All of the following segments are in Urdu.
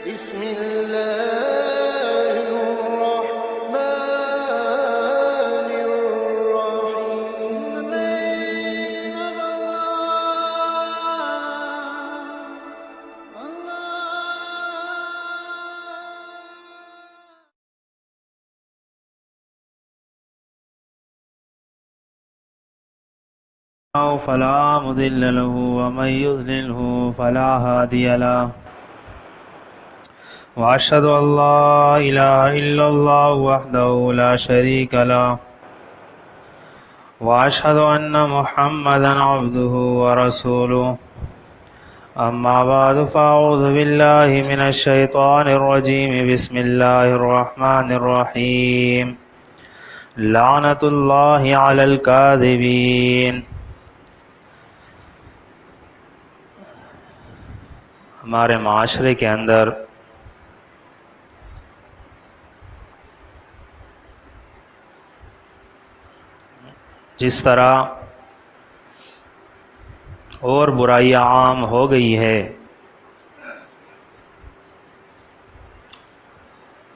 بسم الله الرحمن الرحيم. فلا مضل له ومن يضلله فلا هادي له وأشهد أن لا إله إلا الله وحده لا شريك له وأشهد أن محمدا عبده ورسوله. أما بعد فأعوذ بالله من الشيطان الرجيم. بسم الله الرحمن الرحيم. لعنة الله على الكاذبين. ہمارے معاشرے کے اندر جس طرح اور برائیاں عام ہو گئی ہے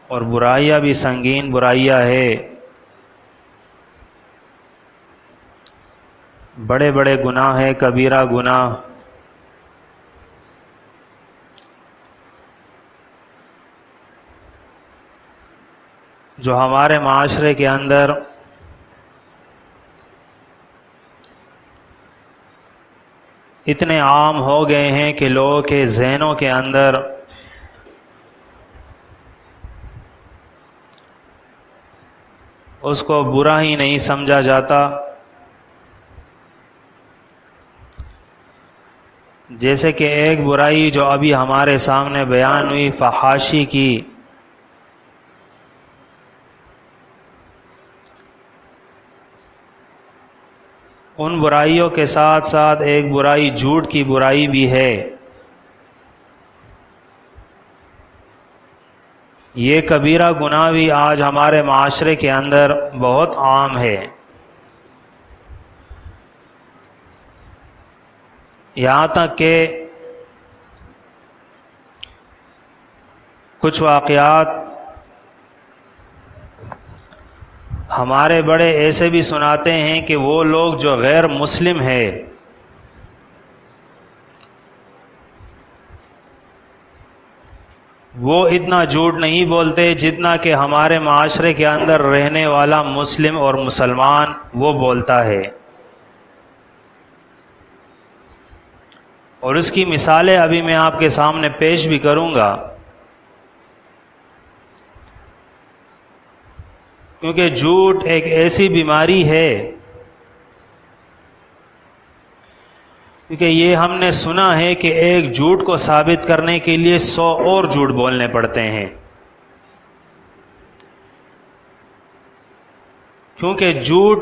اور برائیاں بھی سنگین برائیاں ہے، بڑے بڑے گناہ ہیں، کبیرہ گناہ، جو ہمارے معاشرے کے اندر اتنے عام ہو گئے ہیں کہ لوگوں کے ذہنوں کے اندر اس کو برا ہی نہیں سمجھا جاتا، جیسے کہ ایک برائی جو ابھی ہمارے سامنے بیان ہوئی فحاشی کی، ان برائیوں کے ساتھ ساتھ ایک برائی جھوٹ کی برائی بھی ہے۔ یہ کبیرہ گناہ بھی آج ہمارے معاشرے کے اندر بہت عام ہے۔ یہاں تک کہ کچھ واقعات ہمارے بڑے ایسے بھی سناتے ہیں کہ وہ لوگ جو غیر مسلم ہیں وہ اتنا جھوٹ نہیں بولتے جتنا کہ ہمارے معاشرے کے اندر رہنے والا مسلم اور مسلمان وہ بولتا ہے، اور اس کی مثالیں ابھی میں آپ کے سامنے پیش بھی کروں گا، کیونکہ جھوٹ ایک ایسی بیماری ہے، کیونکہ یہ ہم نے سنا ہے کہ ایک جھوٹ کو ثابت کرنے کے لیے 100 اور جھوٹ بولنے پڑتے ہیں، کیونکہ جھوٹ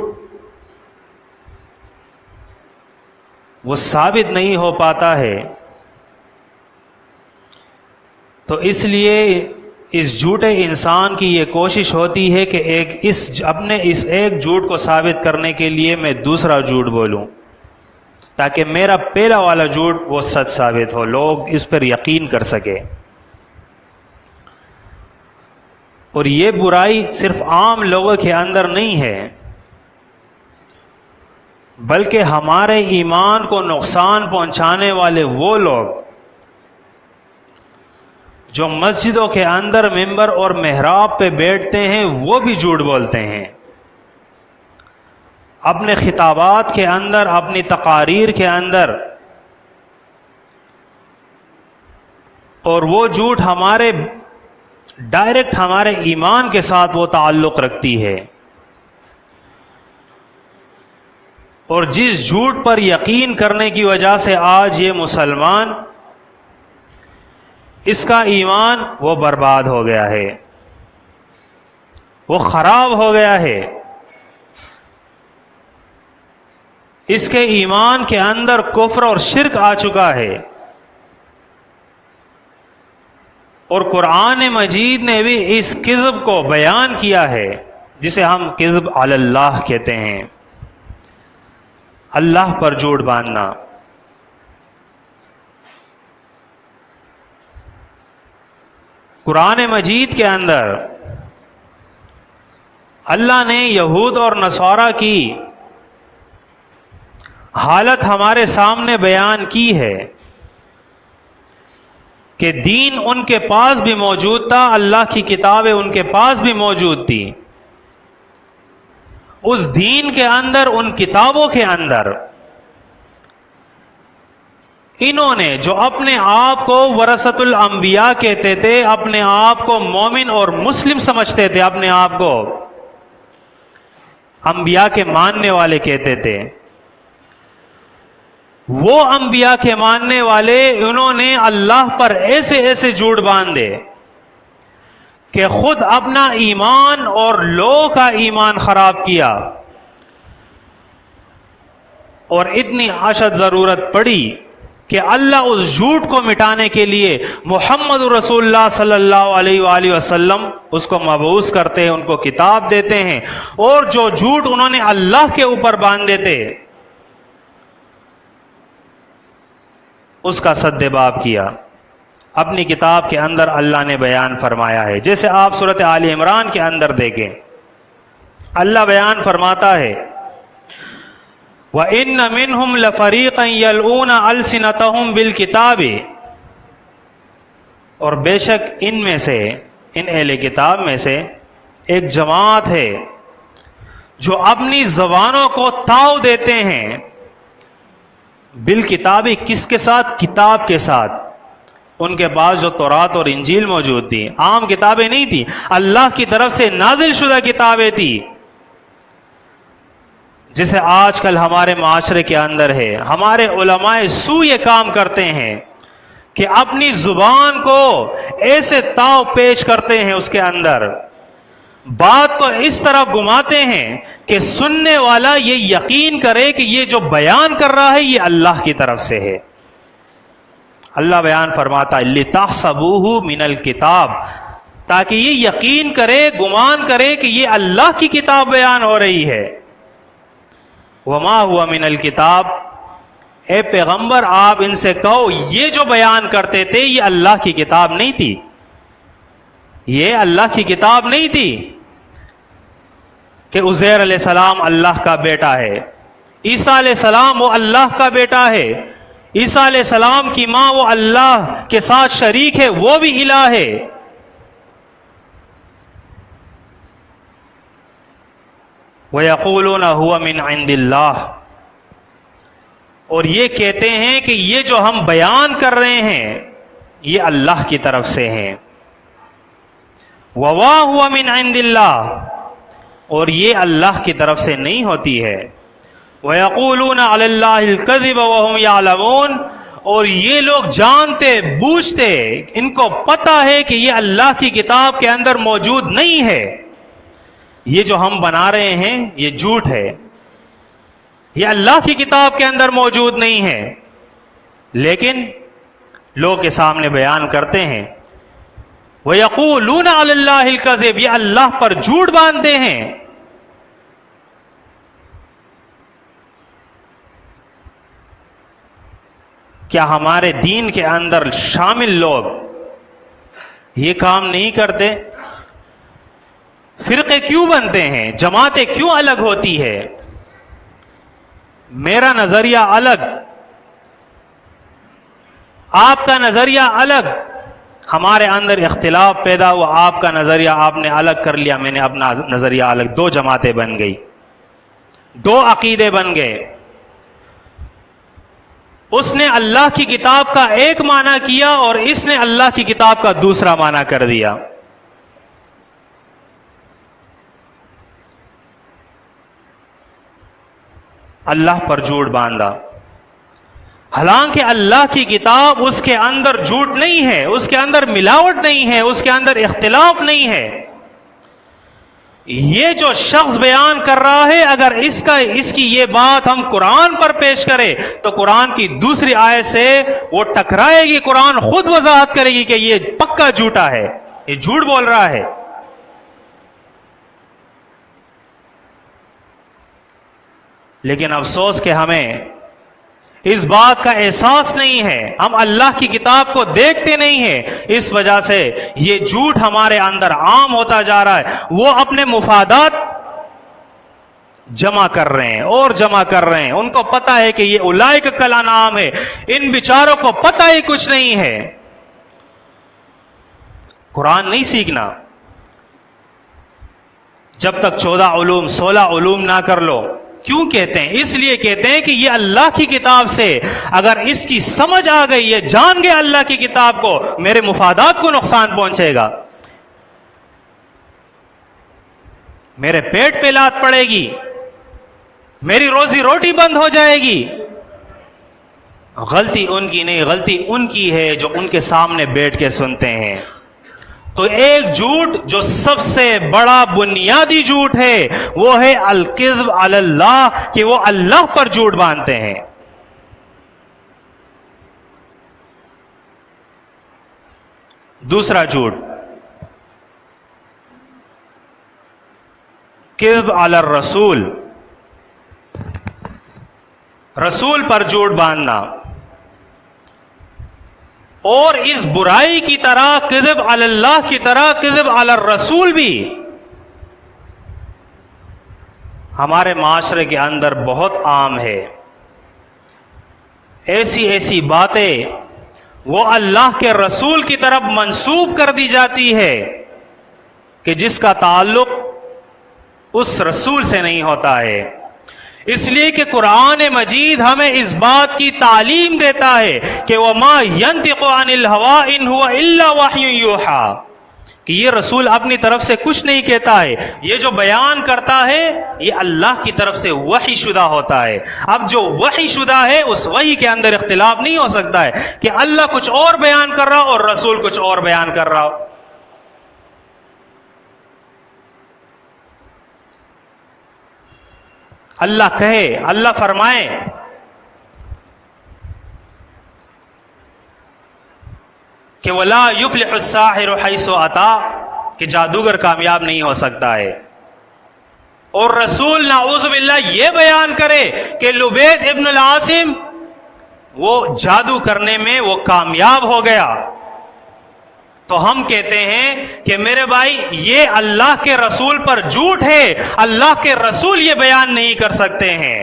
وہ ثابت نہیں ہو پاتا ہے، تو اس لیے اس جھوٹے انسان کی یہ کوشش ہوتی ہے کہ اپنے اس ایک جھوٹ کو ثابت کرنے کے لیے میں دوسرا جھوٹ بولوں، تاکہ میرا پہلا والا جھوٹ وہ سچ ثابت ہو، لوگ اس پر یقین کر سکے۔ اور یہ برائی صرف عام لوگوں کے اندر نہیں ہے، بلکہ ہمارے ایمان کو نقصان پہنچانے والے وہ لوگ جو مسجدوں کے اندر ممبر اور محراب پہ بیٹھتے ہیں وہ بھی جھوٹ بولتے ہیں، اپنے خطابات کے اندر، اپنی تقاریر کے اندر، اور وہ جھوٹ ہمارے ڈائریکٹ ہمارے ایمان کے ساتھ وہ تعلق رکھتی ہے، اور جس جھوٹ پر یقین کرنے کی وجہ سے آج یہ مسلمان اس کا ایمان وہ برباد ہو گیا ہے، وہ خراب ہو گیا ہے، اس کے ایمان کے اندر کفر اور شرک آ چکا ہے۔ اور قرآن مجید نے بھی اس کذب کو بیان کیا ہے، جسے ہم کذب علی اللہ کہتے ہیں، اللہ پر جھوٹ باندھنا۔ قرآن مجید کے اندر اللہ نے یہود اور نصارہ کی حالت ہمارے سامنے بیان کی ہے کہ دین ان کے پاس بھی موجود تھا، اللہ کی کتابیں ان کے پاس بھی موجود تھی. اس دین کے اندر، ان کتابوں کے اندر انہوں نے جو اپنے آپ کو ورثۃ الانبیاء کہتے تھے، اپنے آپ کو مومن اور مسلم سمجھتے تھے، اپنے آپ کو انبیاء کے ماننے والے کہتے تھے، وہ انبیاء کے ماننے والے انہوں نے اللہ پر ایسے ایسے جھوٹ باندھے کہ خود اپنا ایمان اور لوگوں کا ایمان خراب کیا، اور اتنی اشد ضرورت پڑی کہ اللہ اس جھوٹ کو مٹانے کے لیے محمد رسول اللہ صلی اللہ علیہ وآلہ وسلم اس کو مبعوث کرتے ہیں، ان کو کتاب دیتے ہیں، اور جو جھوٹ انہوں نے اللہ کے اوپر باندھے تھے اس کا سدباب کیا. اپنی کتاب کے اندر اللہ نے بیان فرمایا ہے، جیسے آپ سورۃ آل عمران کے اندر دیکھیں، اللہ بیان فرماتا ہے وَإِنَّ مِنْهُمْ لَفَرِيقًا يَلْؤُونَ أَلْسِنَتَهُمْ بِالْكِتَابِ، اور بے شک ان میں سے، ان اہل کتاب میں سے ایک جماعت ہے جو اپنی زبانوں کو تاؤ دیتے ہیں بالکتابی، کس کے ساتھ؟ کتاب کے ساتھ. ان کے پاس جو تورات اور انجیل موجود تھی، عام کتابیں نہیں تھی، اللہ کی طرف سے نازل شدہ کتابیں تھی، جسے آج کل ہمارے معاشرے کے اندر ہے. ہمارے علماء سو یہ کام کرتے ہیں کہ اپنی زبان کو ایسے تاؤ پیش کرتے ہیں، اس کے اندر بات کو اس طرح گھماتے ہیں کہ سننے والا یہ یقین کرے کہ یہ جو بیان کر رہا ہے یہ اللہ کی طرف سے ہے. اللہ بیان فرماتا ہے لِتَحْسَبُوهُ مِنَ الْكِتَابِ، تاکہ یہ یقین کرے، گمان کرے کہ یہ اللہ کی کتاب بیان ہو رہی ہے. وَمَا هُوَ مِنَ الْكِتَابِ، اے پیغمبر آپ ان سے کہو یہ جو بیان کرتے تھے یہ اللہ کی کتاب نہیں تھی، یہ اللہ کی کتاب نہیں تھی کہ عزیر علیہ السلام اللہ کا بیٹا ہے، عیسیٰ علیہ السلام وہ اللہ کا بیٹا ہے، عیسیٰ علیہ السلام کی ماں وہ اللہ کے ساتھ شریک ہے، وہ بھی الہ ہے. وَيَقُولُونَ هُوَ مِنْ عِنْدِ اللَّهِ، اور یہ کہتے ہیں کہ یہ جو ہم بیان کر رہے ہیں یہ اللہ کی طرف سے ہیں. وَمَا هُوَ مِنْ عِنْدِ اللَّهِ، اور یہ اللہ کی طرف سے نہیں ہوتی ہے. وَيَقُولُونَ عَلَى اللَّهِ الْكَذِبَ وَهُمْ يَعْلَمُونَ، اور یہ لوگ جانتے بوجھتے، ان کو پتہ ہے کہ یہ اللہ کی کتاب کے اندر موجود نہیں ہے، یہ جو ہم بنا رہے ہیں یہ جھوٹ ہے، یہ اللہ کی کتاب کے اندر موجود نہیں ہے، لیکن لوگ کے سامنے بیان کرتے ہیں. وَيَقُولُونَ عَلَى اللَّهِ الْكَذِبَ، یہ اللہ پر جھوٹ باندھتے ہیں. کیا ہمارے دین کے اندر شامل لوگ یہ کام نہیں کرتے؟ فرقے کیوں بنتے ہیں؟ جماعتیں کیوں الگ ہوتی ہے؟ میرا نظریہ الگ، آپ کا نظریہ الگ، ہمارے اندر اختلاف پیدا ہوا، آپ کا نظریہ آپ نے الگ کر لیا، میں نے اپنا نظریہ الگ، دو جماعتیں بن گئی، دو عقیدے بن گئے. اس نے اللہ کی کتاب کا ایک معنی کیا اور اس نے اللہ کی کتاب کا دوسرا معنی کر دیا. اللہ پر جھوٹ باندھا، حالانکہ اللہ کی کتاب اس کے اندر جھوٹ نہیں ہے، اس کے اندر ملاوٹ نہیں ہے، اس کے اندر اختلاف نہیں ہے. یہ جو شخص بیان کر رہا ہے اگر اس کی یہ بات ہم قرآن پر پیش کریں تو قرآن کی دوسری آیت سے وہ ٹکرائے گی، قرآن خود وضاحت کرے گی کہ یہ پکا جھوٹا ہے، یہ جھوٹ بول رہا ہے. لیکن افسوس کہ ہمیں اس بات کا احساس نہیں ہے، ہم اللہ کی کتاب کو دیکھتے نہیں ہیں، اس وجہ سے یہ جھوٹ ہمارے اندر عام ہوتا جا رہا ہے۔ وہ اپنے مفادات جمع کر رہے ہیں اور جمع کر رہے ہیں، ان کو پتا ہے کہ یہ اولئک کالانعام ہے، ان بیچاروں کو پتہ ہی کچھ نہیں ہے۔ قرآن نہیں سیکھنا جب تک 14 علوم 16 علوم نہ کر لو۔ کیوں کہتے ہیں؟ اس لیے کہتے ہیں کہ یہ اللہ کی کتاب سے اگر اس کی سمجھ آ گئی، یہ جان گئے اللہ کی کتاب کو، میرے مفادات کو نقصان پہنچے گا، میرے پیٹ پہ لات پڑے گی، میری روزی روٹی بند ہو جائے گی۔ غلطی ان کی نہیں، غلطی ان کی ہے جو ان کے سامنے بیٹھ کے سنتے ہیں۔ تو ایک جھوٹ جو سب سے بڑا بنیادی جھوٹ ہے وہ ہے الکذب علی اللہ، کہ وہ اللہ پر جھوٹ باندھتے ہیں۔ دوسرا جھوٹ کذب علی الرسول، رسول پر جھوٹ باندھنا، اور اس برائی کی طرح کذب علی اللہ کی طرح کذب علی الرسول بھی ہمارے معاشرے کے اندر بہت عام ہے۔ ایسی ایسی باتیں وہ اللہ کے رسول کی طرف منسوب کر دی جاتی ہے کہ جس کا تعلق اس رسول سے نہیں ہوتا ہے، اس لیے کہ قرآن مجید ہمیں اس بات کی تعلیم دیتا ہے کہ وَمَا يَنْطِقُ عَنِ الْهَوَىٰ إِنْ هُوَ إِلَّا وَحْيٌ يُوحَىٰ، کہ یہ رسول اپنی طرف سے کچھ نہیں کہتا ہے، یہ جو بیان کرتا ہے یہ اللہ کی طرف سے وحی شدہ ہوتا ہے۔ اب جو وحی شدہ ہے اس وحی کے اندر اختلاف نہیں ہو سکتا ہے کہ اللہ کچھ اور بیان کر رہا ہو اور رسول کچھ اور بیان کر رہا ہو۔ اللہ کہے، اللہ فرمائے کہ وَلَا يُفْلِحُ السَّاحِرُ حَيْثُ أَتَىٰ، کہ جادوگر کامیاب نہیں ہو سکتا ہے، اور رسول نعوذ باللہ یہ بیان کرے کہ لبید ابن العاصم وہ جادو کرنے میں وہ کامیاب ہو گیا، تو ہم کہتے ہیں کہ میرے بھائی یہ اللہ کے رسول پر جھوٹ ہے، اللہ کے رسول یہ بیان نہیں کر سکتے ہیں۔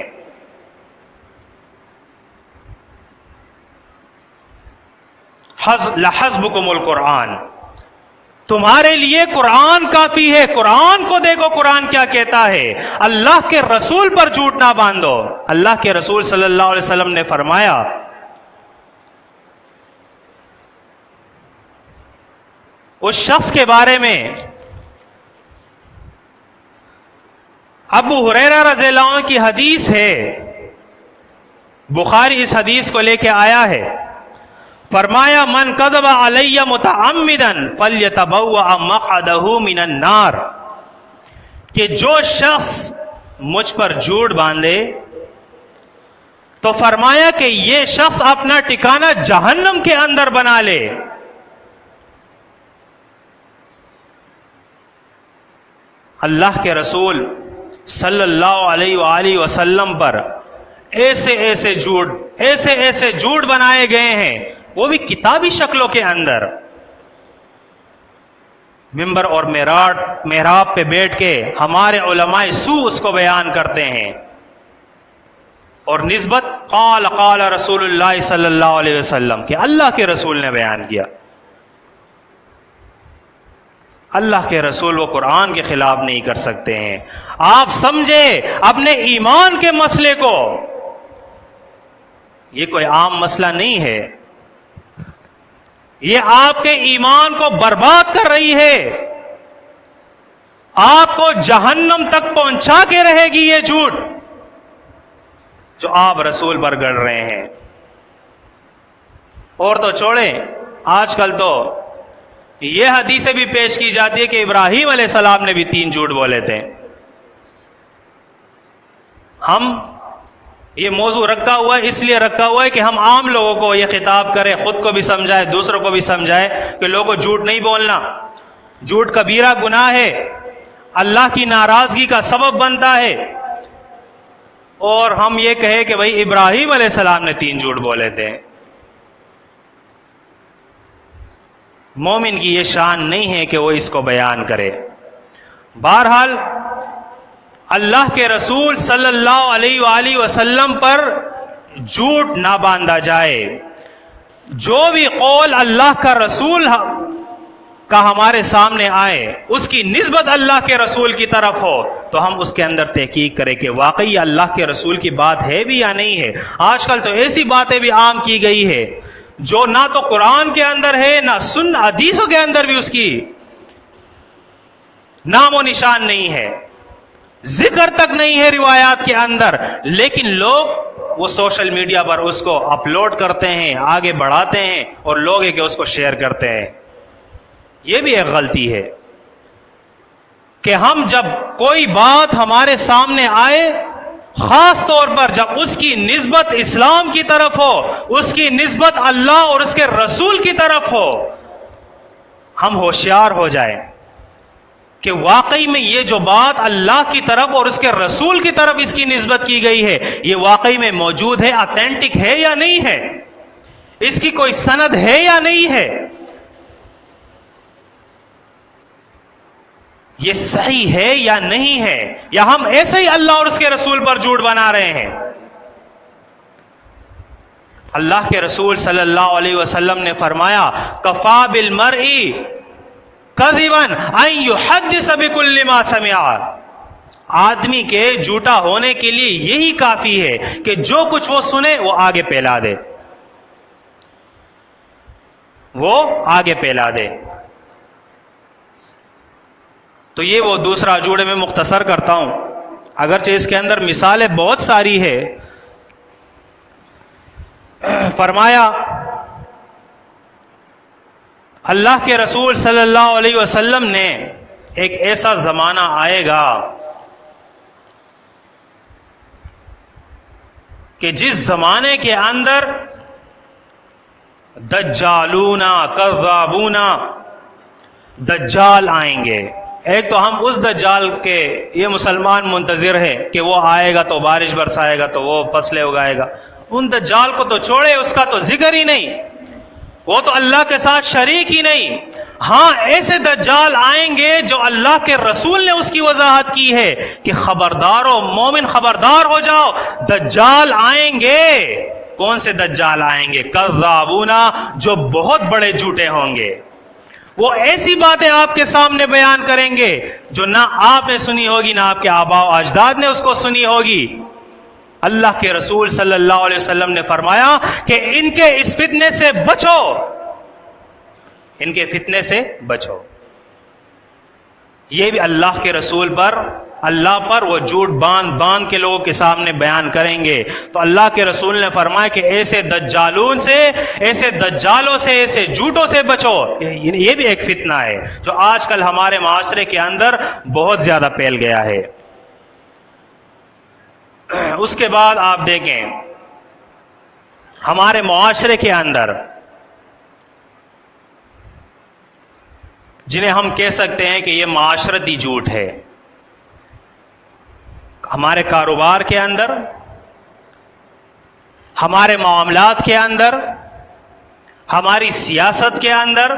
لَحَسْبُكُمُ الْقُرْآنِ، تمہارے لیے قرآن کافی ہے، قرآن کو دیکھو قرآن کیا کہتا ہے، اللہ کے رسول پر جھوٹ نہ باندھو۔ اللہ کے رسول صلی اللہ علیہ وسلم نے فرمایا اس شخص کے بارے میں، ابو ہریرہ رضی اللہ عنہ کی حدیث ہے، بخاری اس حدیث کو لے کے آیا ہے، فرمایا من کذب علی متعمدا فلیتبوأ مقعدہ من النار، کہ جو شخص مجھ پر جھوٹ باندھے تو فرمایا کہ یہ شخص اپنا ٹھکانہ جہنم کے اندر بنا لے۔ اللہ کے رسول صلی اللہ علیہ وآلہ وسلم پر ایسے ایسے جھوٹ بنائے گئے ہیں، وہ بھی کتابی شکلوں کے اندر، ممبر اور محراب پہ بیٹھ کے ہمارے علماء سو اس کو بیان کرتے ہیں، اور نسبت قال رسول اللہ صلی اللہ علیہ وسلم کہ اللہ کے رسول نے بیان کیا۔ اللہ کے رسول وہ قرآن کے خلاف نہیں کر سکتے ہیں۔ آپ سمجھے اپنے ایمان کے مسئلے کو، یہ کوئی عام مسئلہ نہیں ہے، یہ آپ کے ایمان کو برباد کر رہی ہے، آپ کو جہنم تک پہنچا کے رہے گی یہ جھوٹ جو آپ رسول پر گڑ رہے ہیں۔ اور تو چھوڑیں، آج کل تو یہ حدیثیں بھی پیش کی جاتی ہے کہ ابراہیم علیہ السلام نے بھی 3 جھوٹ بولے تھے۔ ہم یہ موضوع رکھا ہوا ہے، اس لیے رکھا ہوا ہے کہ ہم عام لوگوں کو یہ خطاب کریں، خود کو بھی سمجھائے، دوسروں کو بھی سمجھائے کہ لوگوں جھوٹ نہیں بولنا، جھوٹ کبیرہ گناہ ہے، اللہ کی ناراضگی کا سبب بنتا ہے۔ اور ہم یہ کہے کہ بھائی ابراہیم علیہ السلام نے 3 جھوٹ بولے تھے. مومن کی یہ شان نہیں ہے کہ وہ اس کو بیان کرے. بہرحال اللہ کے رسول صلی اللہ علیہ وآلہ وسلم پر جھوٹ نہ باندھا جائے. جو بھی قول اللہ کا رسول کا ہمارے سامنے آئے اس کی نسبت اللہ کے رسول کی طرف ہو تو ہم اس کے اندر تحقیق کریں کہ واقعی اللہ کے رسول کی بات ہے بھی یا نہیں ہے. آج کل تو ایسی باتیں بھی عام کی گئی ہے جو نہ تو قرآن کے اندر ہے نہ حدیثوں کے اندر بھی اس کی نام و نشان نہیں ہے, ذکر تک نہیں ہے روایات کے اندر, لیکن لوگ وہ سوشل میڈیا پر اس کو اپلوڈ کرتے ہیں, آگے بڑھاتے ہیں اور لوگ ہے کہ اس کو شیئر کرتے ہیں. یہ بھی ایک غلطی ہے کہ ہم جب کوئی بات ہمارے سامنے آئے, خاص طور پر جب اس کی نسبت اسلام کی طرف ہو, اس کی نسبت اللہ اور اس کے رسول کی طرف ہو, ہم ہوشیار ہو جائیں کہ واقعی میں یہ جو بات اللہ کی طرف اور اس کے رسول کی طرف اس کی نسبت کی گئی ہے یہ واقعی میں موجود ہے, اتھینٹک ہے یا نہیں ہے, اس کی کوئی سند ہے یا نہیں ہے, یہ صحیح ہے یا نہیں ہے, یا ہم ایسے ہی اللہ اور اس کے رسول پر جھوٹ بنا رہے ہیں. اللہ کے رسول صلی اللہ علیہ وسلم نے فرمایا کفا بالمرء کذبا ان یحدث بکل ما سمع. آدمی کے جھوٹا ہونے کے لیے یہی کافی ہے کہ جو کچھ وہ سنے وہ آگے پھیلا دے, وہ آگے پھیلا دے. تو یہ وہ دوسرا جھوٹ میں مختصر کرتا ہوں, اگرچہ اس کے اندر مثالیں بہت ساری ہے. فرمایا اللہ کے رسول صلی اللہ علیہ وسلم نے ایک ایسا زمانہ آئے گا کہ جس زمانے کے اندر دجالون کذابون دجال آئیں گے. ایک تو ہم اس دجال کے یہ مسلمان منتظر ہے کہ وہ آئے گا تو بارش برسائے گا تو وہ فصلیں اگائے گا, ان دجال کو تو چھوڑے, اس کا تو ذکر ہی نہیں, وہ تو اللہ کے ساتھ شریک ہی نہیں. ہاں ایسے دجال آئیں گے جو اللہ کے رسول نے اس کی وضاحت کی ہے کہ خبردار ہو مومن, خبردار ہو جاؤ, دجال آئیں گے. کون سے دجال آئیں گے؟ کذابون, جو بہت بڑے جھوٹے ہوں گے. وہ ایسی باتیں آپ کے سامنے بیان کریں گے جو نہ آپ نے سنی ہوگی نہ آپ کے آباء و اجداد نے اس کو سنی ہوگی. اللہ کے رسول صلی اللہ علیہ وسلم نے فرمایا کہ ان کے اس فتنے سے بچو, ان کے فتنے سے بچو. یہ بھی اللہ کے رسول پر, اللہ پر وہ جھوٹ باندھ کے لوگوں کے سامنے بیان کریں گے. تو اللہ کے رسول نے فرمایا کہ ایسے دجالون سے, ایسے دجالوں سے, ایسے جھوٹوں سے بچو. یہ بھی ایک فتنہ ہے جو آج کل ہمارے معاشرے کے اندر بہت زیادہ پھیل گیا ہے. اس کے بعد آپ دیکھیں ہمارے معاشرے کے اندر جنہیں ہم کہہ سکتے ہیں کہ یہ معاشرتی جھوٹ ہے, ہمارے کاروبار کے اندر, ہمارے معاملات کے اندر, ہماری سیاست کے اندر,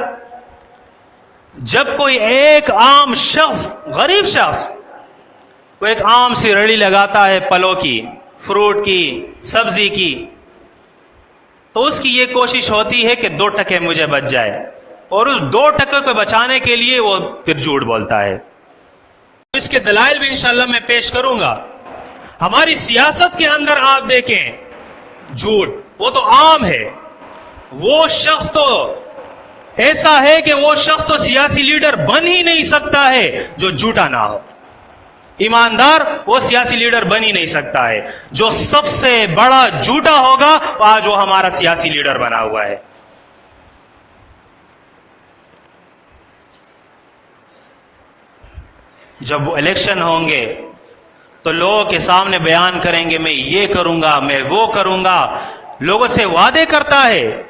جب کوئی ایک عام شخص, غریب شخص, وہ ایک عام سی ریڑھی لگاتا ہے پھلوں کی, فروٹ کی, سبزی کی, تو اس کی یہ کوشش ہوتی ہے کہ 2 ٹکے مجھے بچ جائے, اور اس 2 ٹکے کو بچانے کے لیے وہ پھر جھوٹ بولتا ہے. اس کے دلائل بھی انشاءاللہ میں پیش کروں گا. ہماری سیاست کے اندر آپ دیکھیں جھوٹ وہ تو عام ہے. وہ شخص تو ایسا ہے کہ وہ شخص تو سیاسی لیڈر بن ہی نہیں سکتا ہے جو جھوٹا نہ ہو. ایماندار وہ سیاسی لیڈر بن ہی نہیں سکتا ہے. جو سب سے بڑا جھوٹا ہوگا آج وہ ہمارا سیاسی لیڈر بنا ہوا ہے. جب وہ الیکشن ہوں گے تو لوگوں کے سامنے بیان کریں گے میں یہ کروں گا, میں وہ کروں گا, لوگوں سے وعدے کرتا ہے.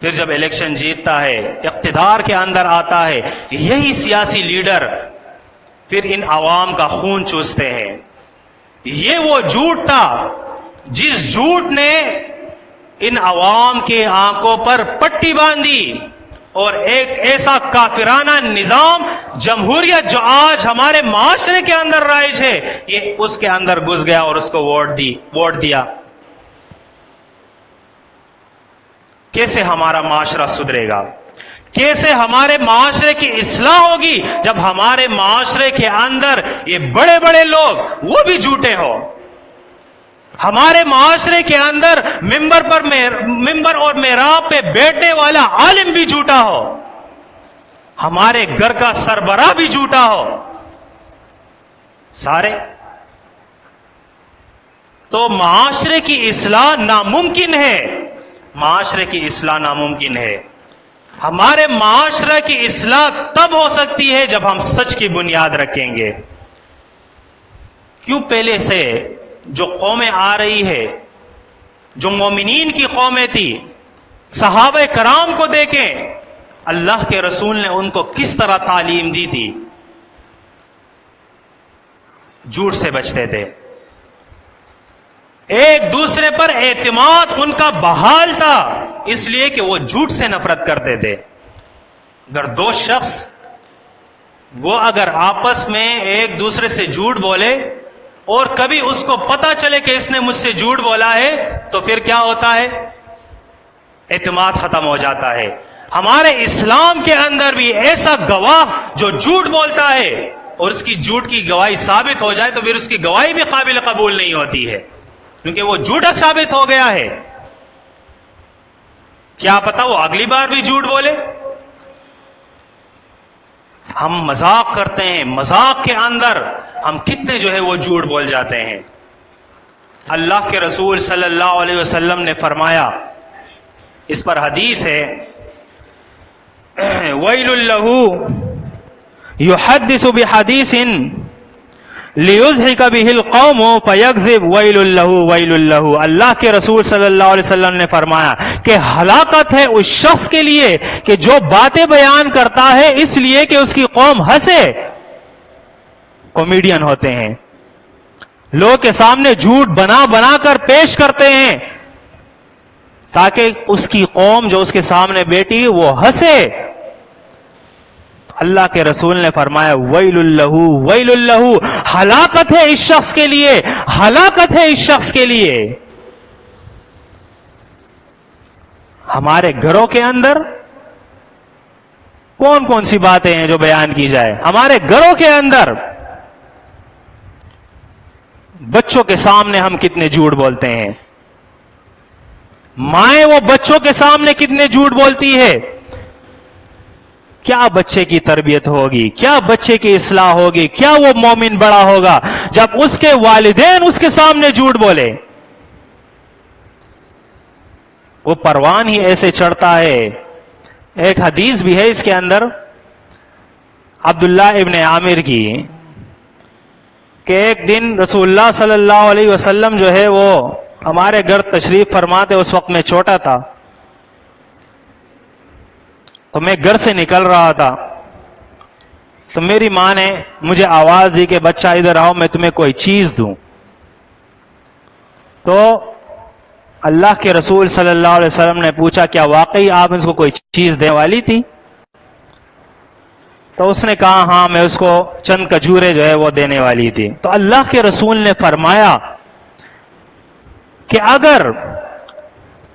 پھر جب الیکشن جیتتا ہے, اقتدار کے اندر آتا ہے, یہی سیاسی لیڈر پھر ان عوام کا خون چوستے ہیں. یہ وہ جھوٹ تھا جس جھوٹ نے ان عوام کے آنکھوں پر پٹی باندھی اور ایک ایسا کافرانہ نظام جمہوریت جو آج ہمارے معاشرے کے اندر رائج ہے، یہ اس کے اندر گھس گیا اور اس کو ووٹ دیا. کیسے ہمارا معاشرہ سدھرے گا؟ کیسے ہمارے معاشرے کی اصلاح ہوگی جب ہمارے معاشرے کے اندر یہ بڑے بڑے لوگ وہ بھی جھوٹے ہو؟ ہمارے معاشرے کے اندر ممبر اور محراب پہ بیٹھنے والا عالم بھی جھوٹا ہو، ہمارے گھر کا سربراہ بھی جھوٹا ہو، سارے. تو معاشرے کی اصلاح ناممکن ہے. معاشرے کی اصلاح ناممکن ہے. ہمارے معاشرے کی اصلاح تب ہو سکتی ہے جب ہم سچ کی بنیاد رکھیں گے. کیوں پہلے سے جو قومیں آ رہی ہے، جو مومنین کی قومیں تھی، صحابہ کرام کو دیکھیں، اللہ کے رسول نے ان کو کس طرح تعلیم دی تھی. جھوٹ سے بچتے تھے، ایک دوسرے پر اعتماد ان کا بحال تھا، اس لیے کہ وہ جھوٹ سے نفرت کرتے تھے. اگر دو شخص وہ اگر آپس میں ایک دوسرے سے جھوٹ بولے اور کبھی اس کو پتا چلے کہ اس نے مجھ سے جھوٹ بولا ہے تو پھر کیا ہوتا ہے؟ اعتماد ختم ہو جاتا ہے. ہمارے اسلام کے اندر بھی ایسا گواہ جو جھوٹ بولتا ہے اور اس کی جھوٹ کی گواہی ثابت ہو جائے تو پھر اس کی گواہی بھی قابل قبول نہیں ہوتی ہے، کیونکہ وہ جھوٹا ثابت ہو گیا ہے. کیا پتا وہ اگلی بار بھی جھوٹ بولے. ہم مذاق کرتے ہیں، مذاق کے اندر ہم کتنے جو ہے وہ جھوٹ بول جاتے ہیں. اللہ کے رسول صلی اللہ علیہ وسلم نے فرمایا، اس پر حدیث ہے، وَيْلٌ لَهُ يُحَدِّثُ بِحَدِيثٍ لِيُزْحِكَ بِهِ الْقَوْمُ فَيَكْذِبُ وَيْلٌ لَهُ وَيْلٌ لَهُ. اللہ کے رسول صلی اللہ علیہ وسلم نے فرمایا کہ ہلاکت ہے اس شخص کے لیے کہ جو باتیں بیان کرتا ہے اس لیے کہ اس کی قوم ہنسے. کامیڈین ہوتے ہیں، لوگ کے سامنے جھوٹ بنا کر پیش کرتے ہیں تاکہ اس کی قوم جو اس کے سامنے بیٹھی وہ ہنسے. اللہ کے رسول نے فرمایا ویل اللہ ویل اللہ، ہلاکت ہے اس شخص کے لیے، ہلاکت ہے اس شخص کے لیے. ہمارے گھروں کے اندر کون کون سی باتیں ہیں جو بیان کی جائے؟ ہمارے گھروں کے اندر بچوں کے سامنے ہم کتنے جھوٹ بولتے ہیں. مائیں وہ بچوں کے سامنے کتنے جھوٹ بولتی ہے. کیا بچے کی تربیت ہوگی، کیا بچے کی اصلاح ہوگی، کیا وہ مومن بڑا ہوگا جب اس کے والدین اس کے سامنے جھوٹ بولے. وہ پروان ہی ایسے چڑھتا ہے. ایک حدیث بھی ہے اس کے اندر عبداللہ ابن عامر کی کہ ایک دن رسول اللہ صلی اللہ علیہ وسلم جو ہے وہ ہمارے گھر تشریف فرماتے. اس وقت میں چھوٹا تھا تو میں گھر سے نکل رہا تھا تو میری ماں نے مجھے آواز دی کہ بچہ ادھر آؤ میں تمہیں کوئی چیز دوں. تو اللہ کے رسول صلی اللہ علیہ وسلم نے پوچھا کیا واقعی آپ اس کو کوئی چیز دینے والی تھی؟ تو اس نے کہا ہاں میں اس کو چند کھجورے جو ہے وہ دینے والی تھی. تو اللہ کے رسول نے فرمایا کہ اگر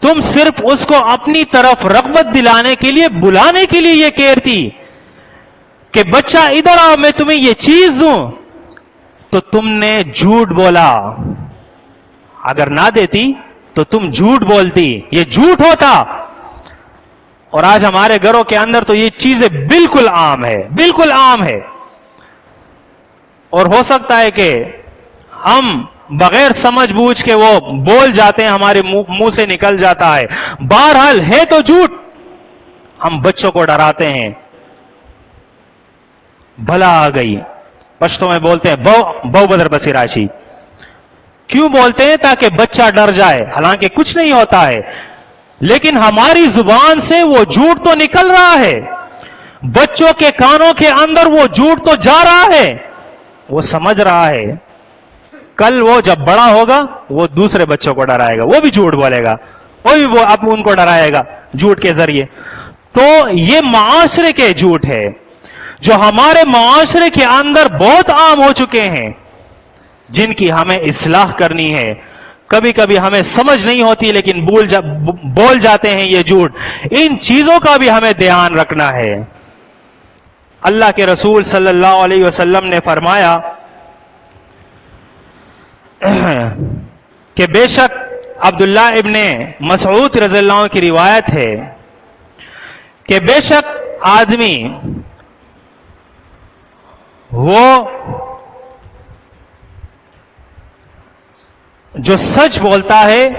تم صرف اس کو اپنی طرف رغبت دلانے کے لیے بلانے کے لیے یہ کہتی کہ بچہ ادھر آؤ میں تمہیں یہ چیز دوں تو تم نے جھوٹ بولا. اگر نہ دیتی تو تم جھوٹ بولتی، یہ جھوٹ ہوتا. اور آج ہمارے گھروں کے اندر تو یہ چیزیں بالکل عام ہے، بالکل عام ہے. اور ہو سکتا ہے کہ ہم بغیر سمجھ بوجھ کے وہ بول جاتے ہیں، ہمارے منہ سے نکل جاتا ہے. بہرحال ہے تو جھوٹ. ہم بچوں کو ڈراتے ہیں، بھلا آ گئی، پشتوں میں بولتے ہیں بہو بدر بسی راشی. کیوں بولتے ہیں؟ تاکہ بچہ ڈر جائے. حالانکہ کچھ نہیں ہوتا ہے، لیکن ہماری زبان سے وہ جھوٹ تو نکل رہا ہے، بچوں کے کانوں کے اندر وہ جھوٹ تو جا رہا ہے. وہ سمجھ رہا ہے کل وہ جب بڑا ہوگا وہ دوسرے بچوں کو ڈرائے گا، وہ بھی جھوٹ بولے گا، وہ اب ان کو ڈرائے گا جھوٹ کے ذریعے. تو یہ معاشرے کے جھوٹ ہے جو ہمارے معاشرے کے اندر بہت عام ہو چکے ہیں، جن کی ہمیں اصلاح کرنی ہے. کبھی کبھی ہمیں سمجھ نہیں ہوتی لیکن بول جاتے ہیں یہ جھوٹ. ان چیزوں کا بھی ہمیں دھیان رکھنا ہے. اللہ کے رسول صلی اللہ علیہ وسلم نے فرمایا کہ بے شک عبداللہ ابن مسعود رضی اللہ عنہ کی روایت ہے کہ بے شک آدمی وہ جو سچ بولتا ہے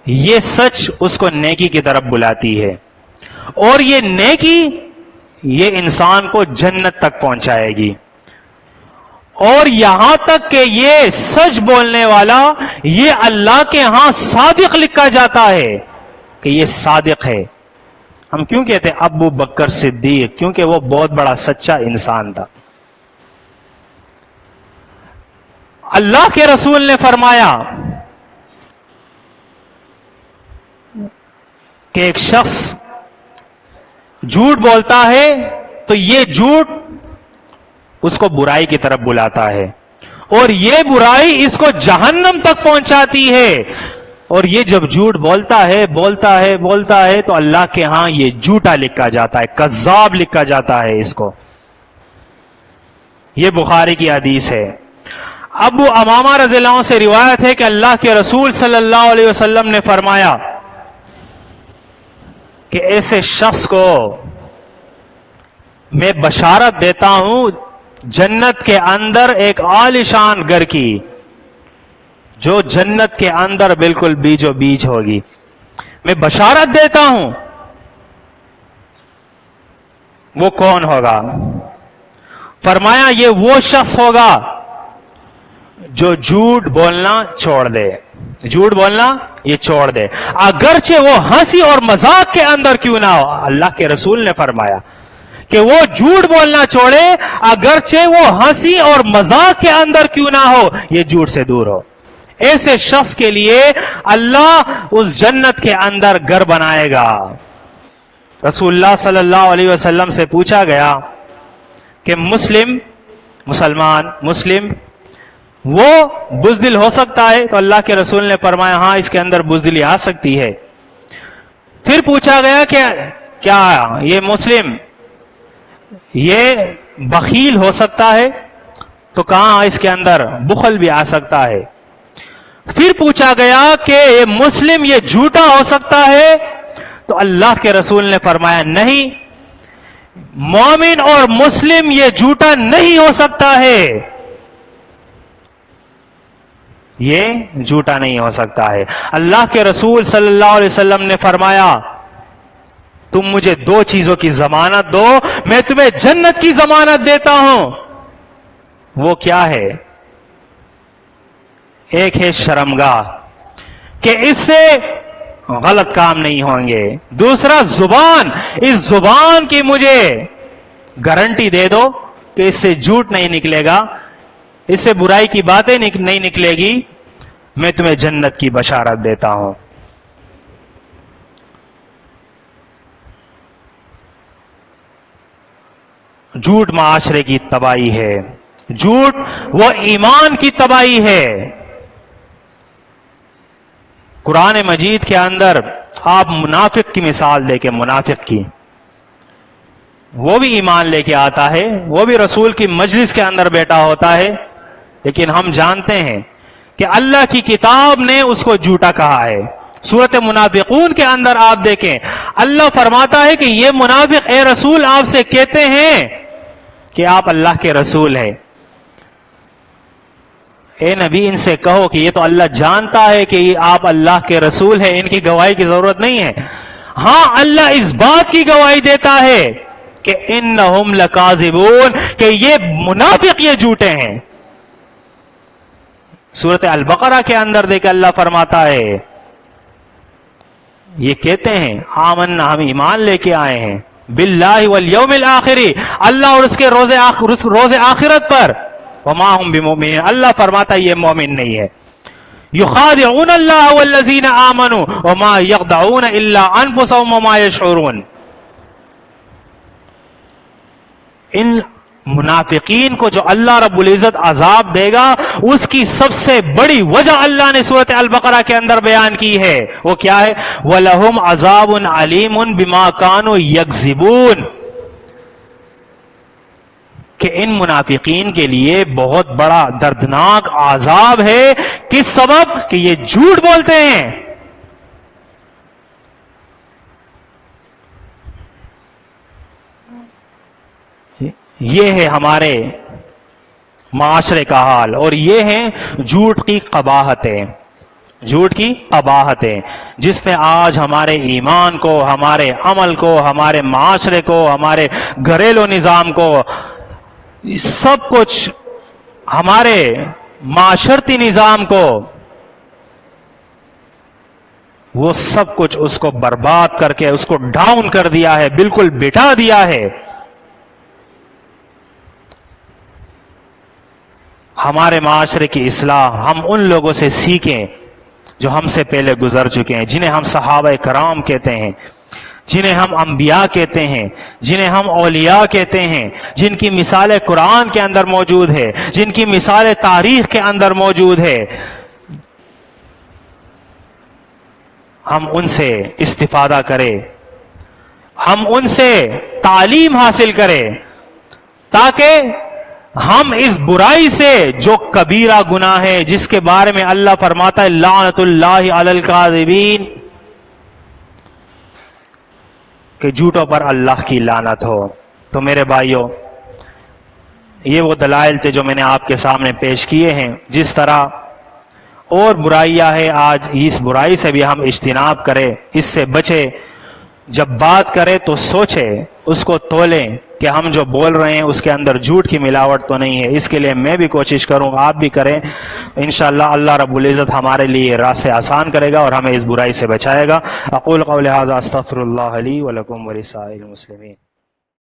یہ سچ اس کو نیکی کی طرف بلاتی ہے، اور یہ نیکی یہ انسان کو جنت تک پہنچائے گی. اور یہاں تک کہ یہ سچ بولنے والا یہ اللہ کے ہاں صادق لکھا جاتا ہے کہ یہ صادق ہے. ہم کیوں کہتے ہیں ابو بکر صدیق؟ کیونکہ وہ بہت بڑا سچا انسان تھا. اللہ کے رسول نے فرمایا کہ ایک شخص جھوٹ بولتا ہے تو یہ جھوٹ اس کو برائی کی طرف بلاتا ہے، اور یہ برائی اس کو جہنم تک پہنچاتی ہے. اور یہ جب جھوٹ بولتا ہے تو اللہ کے ہاں یہ جھوٹا لکھا جاتا ہے، کذاب لکھا جاتا ہے اس کو. یہ بخاری کی حدیث ہے. ابو امامہ رضی اللہ عنہ سے روایت ہے کہ اللہ کے رسول صلی اللہ علیہ وسلم نے فرمایا کہ ایسے شخص کو میں بشارت دیتا ہوں جنت کے اندر ایک عالیشان گھر کی، جو جنت کے اندر بالکل بیچو بیچ ہوگی. میں بشارت دیتا ہوں. وہ کون ہوگا؟ فرمایا یہ وہ شخص ہوگا جو جھوٹ بولنا چھوڑ دے. جھوٹ بولنا یہ چھوڑ دے، اگرچہ وہ ہنسی اور مذاق کے اندر کیوں نہ ہو. اللہ کے رسول نے فرمایا کہ وہ جھوٹ بولنا چھوڑے اگرچہ وہ ہنسی اور مذاق کے اندر کیوں نہ ہو، یہ جھوٹ سے دور ہو. ایسے شخص کے لیے اللہ اس جنت کے اندر گھر بنائے گا. رسول اللہ صلی اللہ علیہ وسلم سے پوچھا گیا کہ مسلم وہ بزدل ہو سکتا ہے؟ تو اللہ کے رسول نے فرمایا ہاں اس کے اندر بزدلی آ سکتی ہے. پھر پوچھا گیا کہ کیا یہ مسلم یہ بخیل ہو سکتا ہے؟ تو کہاں اس کے اندر بخل بھی آ سکتا ہے. پھر پوچھا گیا کہ یہ مسلم یہ جھوٹا ہو سکتا ہے؟ تو اللہ کے رسول نے فرمایا نہیں، مومن اور مسلم یہ جھوٹا نہیں ہو سکتا ہے، یہ جھوٹا نہیں ہو سکتا ہے. اللہ کے رسول صلی اللہ علیہ وسلم نے فرمایا تم مجھے دو چیزوں کی ضمانت دو، میں تمہیں جنت کی ضمانت دیتا ہوں. وہ کیا ہے؟ ایک ہے شرمگاہ کہ اس سے غلط کام نہیں ہوں گے. دوسرا زبان، اس زبان کی مجھے گارنٹی دے دو کہ اس سے جھوٹ نہیں نکلے گا، اس سے برائی کی باتیں نہیں نکلے گی، میں تمہیں جنت کی بشارت دیتا ہوں. جھوٹ معاشرے کی تباہی ہے، جھوٹ وہ ایمان کی تباہی ہے. قرآن مجید کے اندر آپ منافق کی مثال دے کے، منافق کی، وہ بھی ایمان لے کے آتا ہے، وہ بھی رسول کی مجلس کے اندر بیٹھا ہوتا ہے، لیکن ہم جانتے ہیں کہ اللہ کی کتاب نے اس کو جھوٹا کہا ہے. سورۃ منافقون کے اندر آپ دیکھیں اللہ فرماتا ہے کہ یہ منافق اے رسول آپ سے کہتے ہیں کہ آپ اللہ کے رسول ہیں. اے نبی ان سے کہو کہ یہ تو اللہ جانتا ہے کہ یہ آپ اللہ کے رسول ہیں، ان کی گواہی کی ضرورت نہیں ہے. ہاں اللہ اس بات کی گواہی دیتا ہے کہ انہم لکاذبون، کہ یہ منافق یہ جھوٹے ہیں. سورۃ البقرہ کے اندر دیکھ اللہ فرماتا ہے یہ کہتے ہیں آمنا، ہم ایمان لے کے آئے ہیں باللہ والیوم الآخر، اللہ اور اس کے روز آخرت پر، وما هم بمؤمنین، اللہ فرماتا ہے یہ مومن نہیں ہے. یخادعون اللہ والذین آمنوا وما یخدعون الا انفسهم وما یشعرون. ان منافقین کو جو اللہ رب العزت عذاب دے گا اس کی سب سے بڑی وجہ اللہ نے سورۃ البقرہ کے اندر بیان کی ہے. وہ کیا ہے؟ وَلَهُمْ عَذَابٌ عَلِيمٌ بِمَا كَانُوا يَكْذِبُونَ، کہ ان منافقین کے لیے بہت بڑا دردناک عذاب ہے. کس سبب؟ کہ یہ جھوٹ بولتے ہیں. یہ ہے ہمارے معاشرے کا حال، اور یہ ہیں جھوٹ کی قباحتیں، جھوٹ کی قباحتیں جس نے آج ہمارے ایمان کو، ہمارے عمل کو، ہمارے معاشرے کو، ہمارے گھریلو نظام کو، سب کچھ، ہمارے معاشرتی نظام کو، وہ سب کچھ اس کو برباد کر کے اس کو ڈاؤن کر دیا ہے، بالکل بٹھا دیا ہے. ہمارے معاشرے کی اصلاح ہم ان لوگوں سے سیکھیں جو ہم سے پہلے گزر چکے ہیں، جنہیں ہم صحابہ کرام کہتے ہیں، جنہیں ہم انبیاء کہتے ہیں، جنہیں ہم اولیاء کہتے ہیں، جن کی مثالیں قرآن کے اندر موجود ہے، جن کی مثالیں تاریخ کے اندر موجود ہے. ہم ان سے استفادہ کریں، ہم ان سے تعلیم حاصل کریں، تاکہ ہم اس برائی سے جو کبیرہ گناہ ہے، جس کے بارے میں اللہ فرماتا ہے لعنت اللہ علی الکاذبین، کہ جھوٹوں پر اللہ کی لعنت ہو. تو میرے بھائیوں، یہ وہ دلائل تھے جو میں نے آپ کے سامنے پیش کیے ہیں. جس طرح اور برائیاں ہیں، آج اس برائی سے بھی ہم اجتناب کریں، اس سے بچیں. جب بات کریں تو سوچیں، اس کو تولیں کہ ہم جو بول رہے ہیں اس کے اندر جھوٹ کی ملاوٹ تو نہیں ہے. اس کے لیے میں بھی کوشش کروں، آپ بھی کریں. انشاءاللہ اللہ رب العزت ہمارے لیے راستے آسان کرے گا اور ہمیں اس برائی سے بچائے گا. اقول قولی ھذا استغفر اللہ لی ولکم ولسائر المسلمین.